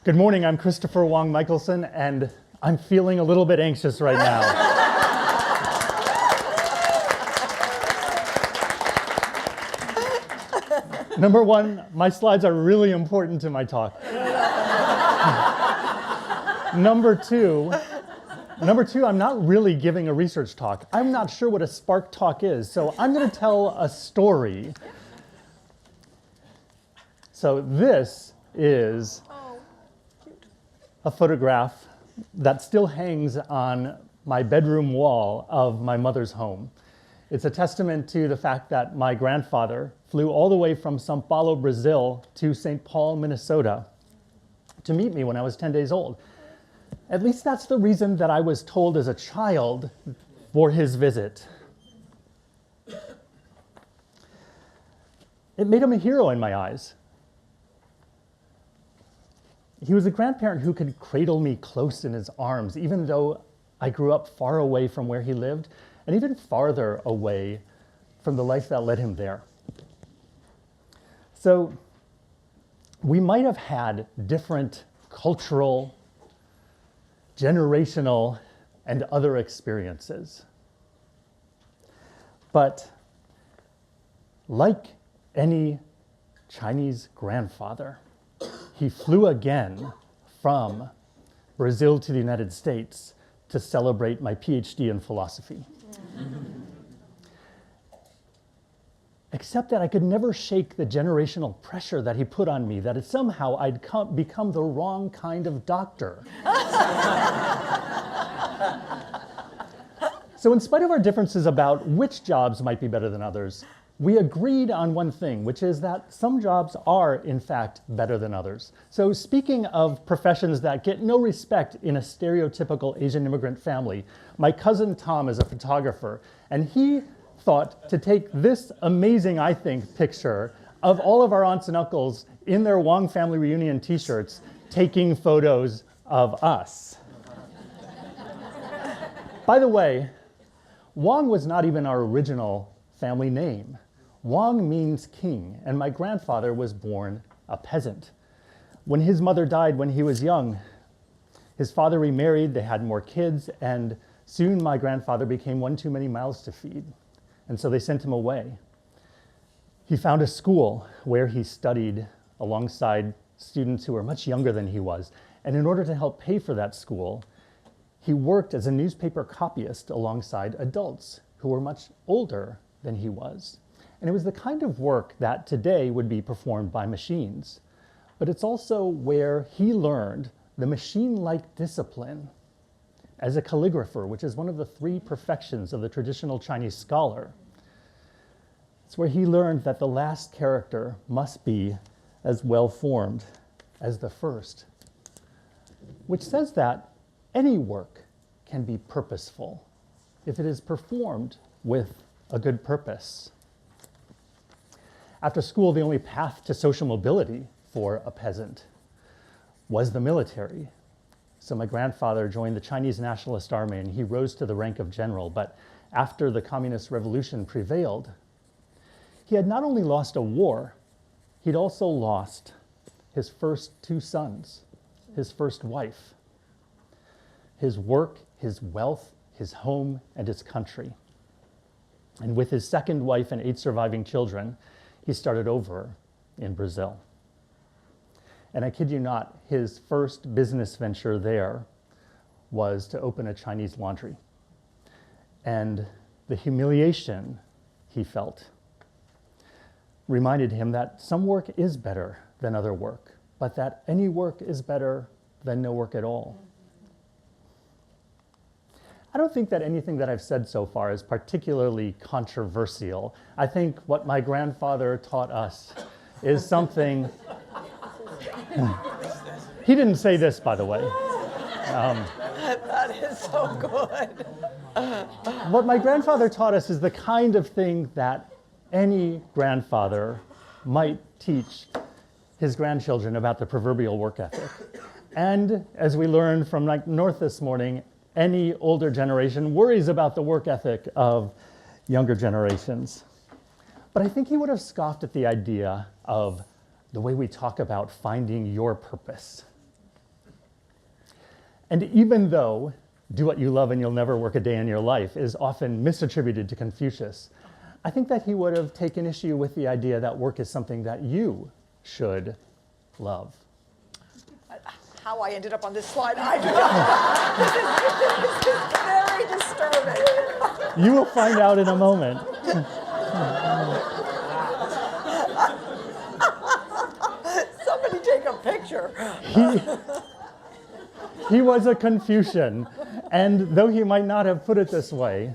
Good morning, I'm Christopher Wong Michaelson, and I'm feeling a little bit anxious right now. Number one, my slides are really important to my talk. Number two, I'm not really giving a research talk. I'm not sure what a spark talk is, so I'm going to tell a story. So this is a photograph that still hangs on my bedroom wall of my mother's home. It's a testament to the fact that my grandfather flew all the way from São Paulo, Brazil to St. Paul, Minnesota to meet me when I was 10 days old. At least that's the reason that I was told as a child for his visit. It made him a hero in my eyes. He was a grandparent who could cradle me close in his arms, even though I grew up far away from where he lived, and even farther away from the life that led him there. So we might have had different cultural, generational, and other experiences. But like any Chinese grandfather, he flew again from Brazil to the United States to celebrate my PhD in philosophy. Except that I could never shake the generational pressure that he put on me, that somehow I'd become the wrong kind of doctor. So in spite of our differences about which jobs might be better than others, we agreed on one thing, which is that some jobs are, in fact, better than others. So speaking of professions that get no respect in a stereotypical Asian immigrant family, my cousin Tom is a photographer, and he thought to take this amazing, I think, picture of all of our aunts and uncles in their Wong family reunion t-shirts taking photos of us. By the way, Wong was not even our original family name. Wong means king, and my grandfather was born a peasant. When his mother died when he was young, his father remarried, they had more kids, and soon my grandfather became one too many mouths to feed, and so they sent him away. He found a school where he studied alongside students who were much younger than he was, and in order to help pay for that school, he worked as a newspaper copyist alongside adults who were much older than he was. And it was the kind of work that today would be performed by machines. But it's also where he learned the machine-like discipline as a calligrapher, which is one of the three perfections of the traditional Chinese scholar. It's where he learned that the last character must be as well-formed as the first, which says that any work can be purposeful if it is performed with a good purpose. After school, the only path to social mobility for a peasant was the military. So my grandfather joined the Chinese Nationalist Army, and he rose to the rank of general. But after the Communist Revolution prevailed, he had not only lost a war, he'd also lost his first two sons, his first wife, his work, his wealth, his home, and his country. And with his second wife and 8 surviving children, he started over in Brazil. And I kid you not, his first business venture there was to open a Chinese laundry. And the humiliation he felt reminded him that some work is better than other work, but that any work is better than no work at all. I don't think that anything that I've said so far is particularly controversial. I think what my grandfather taught us is something... He didn't say this, by the way. That is so good. What my grandfather taught us is the kind of thing that any grandfather might teach his grandchildren about the proverbial work ethic. And as we learned from North this morning, any older generation worries about the work ethic of younger generations. But I think he would have scoffed at the idea of the way we talk about finding your purpose. And even though do what you love and you'll never work a day in your life is often misattributed to Confucius, I think that he would have taken issue with the idea that work is something that you should love. How I ended up on this slide, I don't know. This is very disturbing. You will find out in a moment. Somebody take a picture. He was a Confucian, and though he might not have put it this way,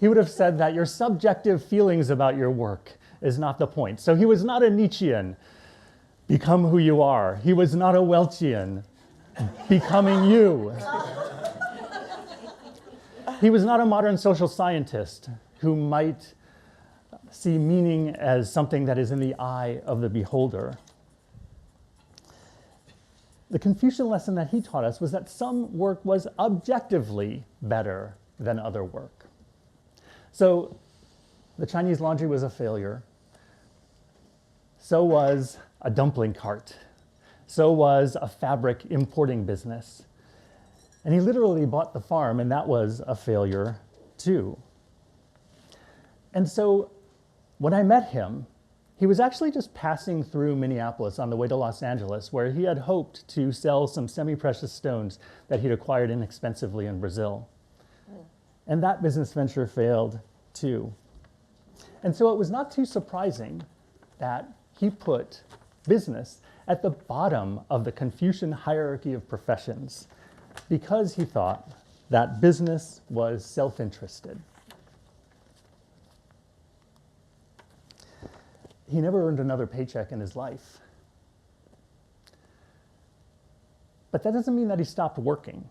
he would have said that your subjective feelings about your work is not the point. So he was not a Nietzschean, become who you are. He was not a Welchian, becoming you. He was not a modern social scientist who might see meaning as something that is in the eye of the beholder. The Confucian lesson that he taught us was that some work was objectively better than other work. So the Chinese laundry was a failure. So was a dumpling cart. So was a fabric importing business. And he literally bought the farm, and that was a failure too. And so when I met him, he was actually just passing through Minneapolis on the way to Los Angeles, where he had hoped to sell some semi-precious stones that he'd acquired inexpensively in Brazil. And that business venture failed too. And so it was not too surprising that he put business at the bottom of the Confucian hierarchy of professions, because he thought that business was self-interested. He never earned another paycheck in his life. But that doesn't mean that he stopped working.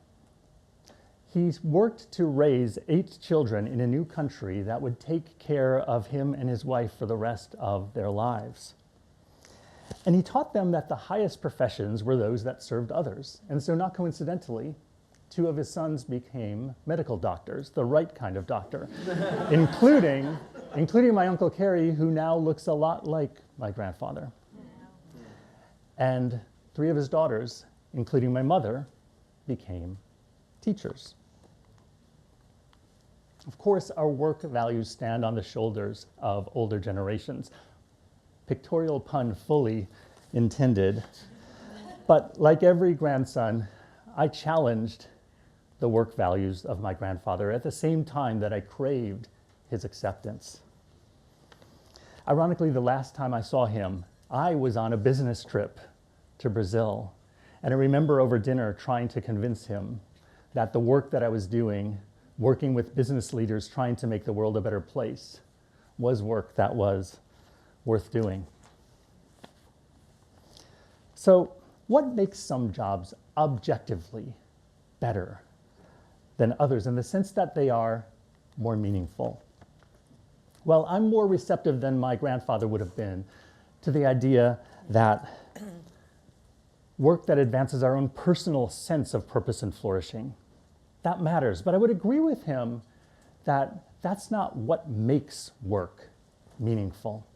He worked to raise 8 children in a new country that would take care of him and his wife for the rest of their lives. And he taught them that the highest professions were those that served others. And so not coincidentally, 2 of his sons became medical doctors, the right kind of doctor, including my Uncle Kerry, who now looks a lot like my grandfather. And 3 of his daughters, including my mother, became teachers. Of course, our work values stand on the shoulders of older generations. Pictorial pun fully intended. But like every grandson, I challenged the work values of my grandfather at the same time that I craved his acceptance. Ironically, the last time I saw him, I was on a business trip to Brazil. And I remember over dinner trying to convince him that the work that I was doing, working with business leaders trying to make the world a better place, was work that was worth doing. So, what makes some jobs objectively better than others in the sense that they are more meaningful? Well, I'm more receptive than my grandfather would have been to the idea that work that advances our own personal sense of purpose and flourishing, that matters. But I would agree with him that that's not what makes work meaningful.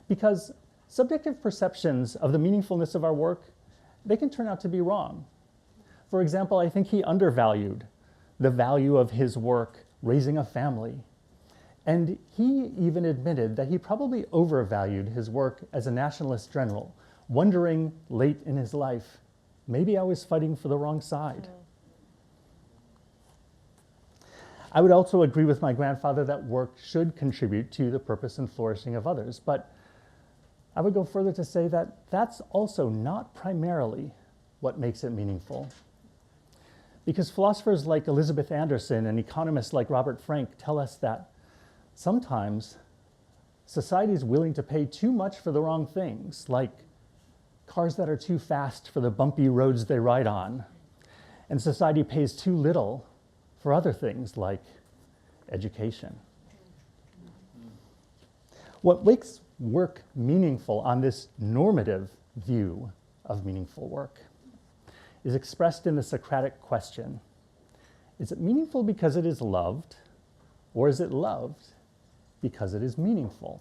Because subjective perceptions of the meaningfulness of our work, they can turn out to be wrong. For example, I think he undervalued the value of his work raising a family. And he even admitted that he probably overvalued his work as a nationalist general, wondering late in his life, maybe I was fighting for the wrong side. I would also agree with my grandfather that work should contribute to the purpose and flourishing of others, but I would go further to say that that's also not primarily what makes it meaningful. Because philosophers like Elizabeth Anderson and economists like Robert Frank tell us that sometimes society is willing to pay too much for the wrong things, like cars that are too fast for the bumpy roads they ride on. And society pays too little for other things like education. What makes work meaningful on this normative view of meaningful work is expressed in the Socratic question: is it meaningful because it is loved, or is it loved because it is meaningful?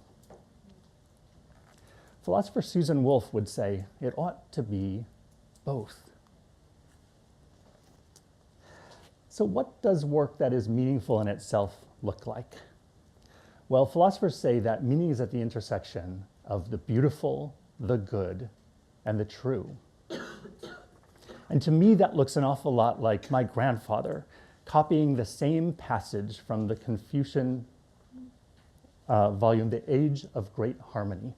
Philosopher Susan Wolf would say it ought to be both. So what does work that is meaningful in itself look like? Well, philosophers say that meaning is at the intersection of the beautiful, the good, and the true. And to me, that looks an awful lot like my grandfather copying the same passage from the Confucian volume, The Age of Great Harmony.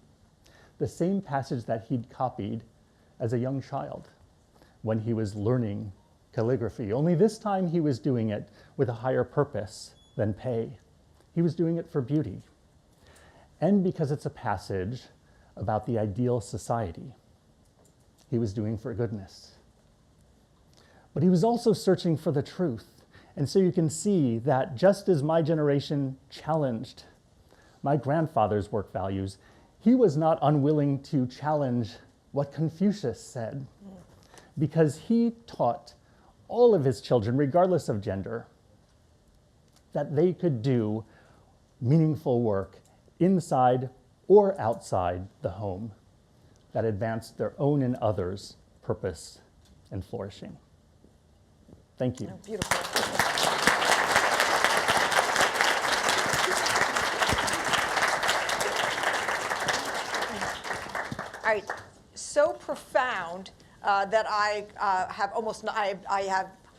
The same passage that he'd copied as a young child when he was learning calligraphy. Only this time he was doing it with a higher purpose than pay. He was doing it for beauty. And because it's a passage about the ideal society, he was doing for goodness. But he was also searching for the truth. And so you can see that just as my generation challenged my grandfather's work values, he was not unwilling to challenge what Confucius said, because he taught all of his children, regardless of gender, that they could do meaningful work inside or outside the home that advanced their own and others' purpose and flourishing. Thank you. Oh, beautiful. All right, so profound that I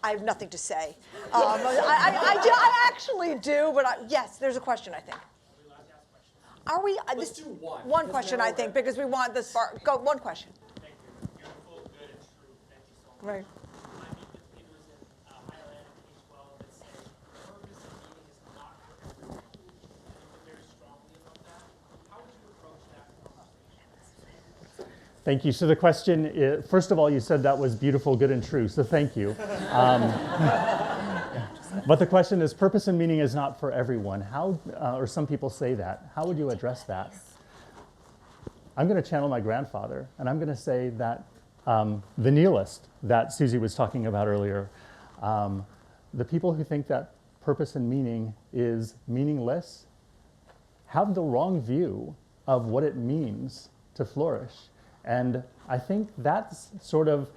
have nothing to say. I actually do, but yes, there's a question, I think. Are we? Let's do one. One question, I think, because we want this far. Go, one question. Thank you. Beautiful, good, and true. Thank you so much. Right. I meet with leaders in higher ed and K-12 that say purpose and meaning is not for everyone. I feel very strongly about that. How would you approach that conversation? Thank you. So the question is, first of all, you said that was beautiful, good, and true, so thank you. But the question is, purpose and meaning is not for everyone. How, or some people say that. How would you address that? I'm going to channel my grandfather, and I'm going to say that the nihilist that Susie was talking about earlier, the people who think that purpose and meaning is meaningless have the wrong view of what it means to flourish. And I think that's sort of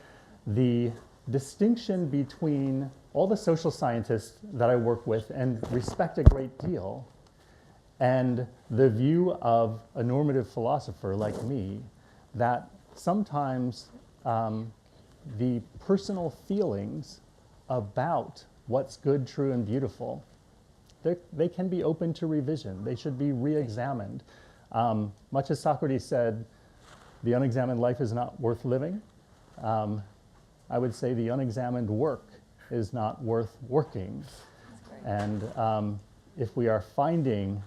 the distinction between all the social scientists that I work with and respect a great deal, and the view of a normative philosopher like me, that sometimes the personal feelings about what's good, true, and beautiful, they can be open to revision. They should be re-examined. Much as Socrates said, the unexamined life is not worth living, I would say the unexamined work is not worth working. And if we are finding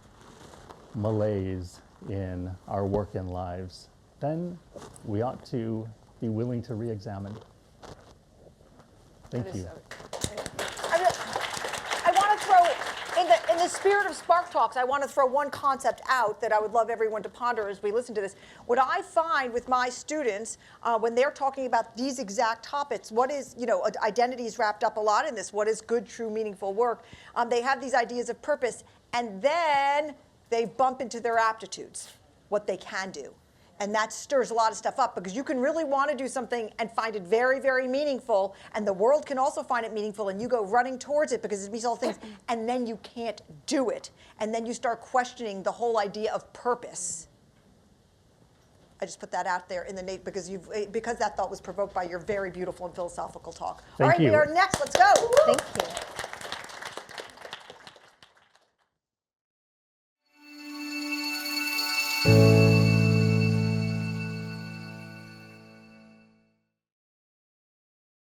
malaise in our work and lives, then we ought to be willing to re-examine. Thank you. I want to throw, in the spirit of Spark Talks, I want to throw one concept out that I would love everyone to ponder as we listen to this. What I find with my students, when they're talking about these exact topics, what is, identity is wrapped up a lot in this. What is good, true, meaningful work? They have these ideas of purpose, and then they bump into their aptitudes, what they can do. And that stirs a lot of stuff up, because you can really want to do something and find it very, very meaningful, and the world can also find it meaningful, and you go running towards it because it means all things, and then you can't do it. And then you start questioning the whole idea of purpose. I just put that out there in the because that thought was provoked by your very beautiful and philosophical talk. Thank you. We are next. Let's go. Thank you.